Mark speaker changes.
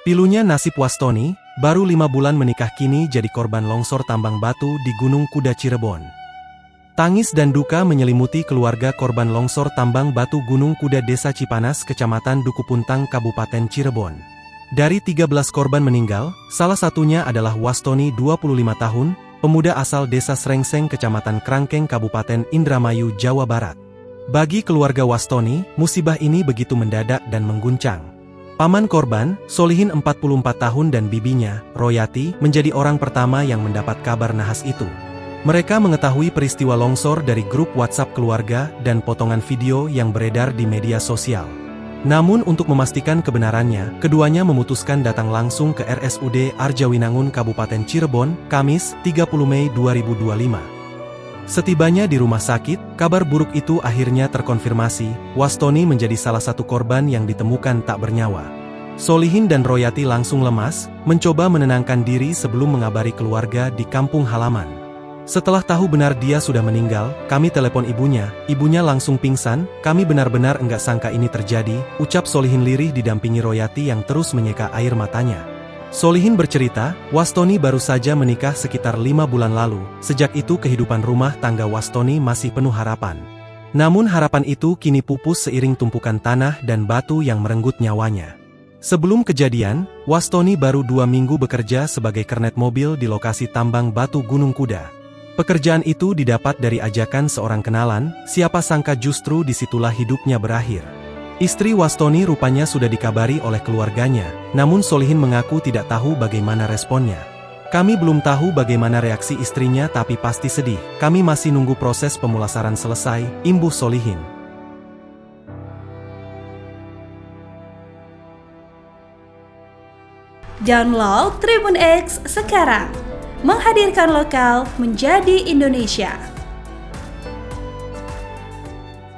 Speaker 1: Pilunya nasib Wastoni, baru 5 bulan menikah kini jadi korban longsor tambang batu di Gunung Kuda Cirebon. Tangis dan duka menyelimuti keluarga korban longsor tambang batu Gunung Kuda Desa Cipanas, Kecamatan Dukupuntang, Kabupaten Cirebon. Dari 13 korban meninggal, salah satunya adalah Wastoni 25 tahun, pemuda asal Desa Srengseng, Kecamatan Krangkeng, Kabupaten Indramayu, Jawa Barat. Bagi keluarga Wastoni, musibah ini begitu mendadak dan mengguncang. Paman korban, Solihin 44 tahun dan bibinya, Royati, menjadi orang pertama yang mendapat kabar nahas itu. Mereka mengetahui peristiwa longsor dari grup WhatsApp keluarga dan potongan video yang beredar di media sosial. Namun untuk memastikan kebenarannya, keduanya memutuskan datang langsung ke RSUD Arjawinangun, Kabupaten Cirebon, Kamis, 30 Mei 2025. Setibanya di rumah sakit, kabar buruk itu akhirnya terkonfirmasi. Wastoni menjadi salah satu korban yang ditemukan tak bernyawa. Solihin dan Royati langsung lemas, mencoba menenangkan diri sebelum mengabari keluarga di kampung halaman. Setelah tahu benar dia sudah meninggal, kami telepon ibunya langsung pingsan. Kami benar-benar enggak sangka ini terjadi, ucap Solihin lirih didampingi Royati yang terus menyeka air matanya. Solihin bercerita, Wastoni baru saja menikah sekitar 5 bulan lalu. Sejak itu kehidupan rumah tangga Wastoni masih penuh harapan. Namun harapan itu kini pupus seiring tumpukan tanah dan batu yang merenggut nyawanya. Sebelum kejadian, Wastoni baru 2 minggu bekerja sebagai kernet mobil di lokasi tambang batu Gunung Kuda. Pekerjaan itu didapat dari ajakan seorang kenalan, siapa sangka justru disitulah hidupnya berakhir. Istri Wastoni rupanya sudah dikabari oleh keluarganya, namun Solihin mengaku tidak tahu bagaimana responnya. Kami belum tahu bagaimana reaksi istrinya tapi pasti sedih. Kami masih nunggu proses pemulasaran selesai, imbuh Solihin.
Speaker 2: Download Tribun X sekarang, menghadirkan lokal menjadi Indonesia.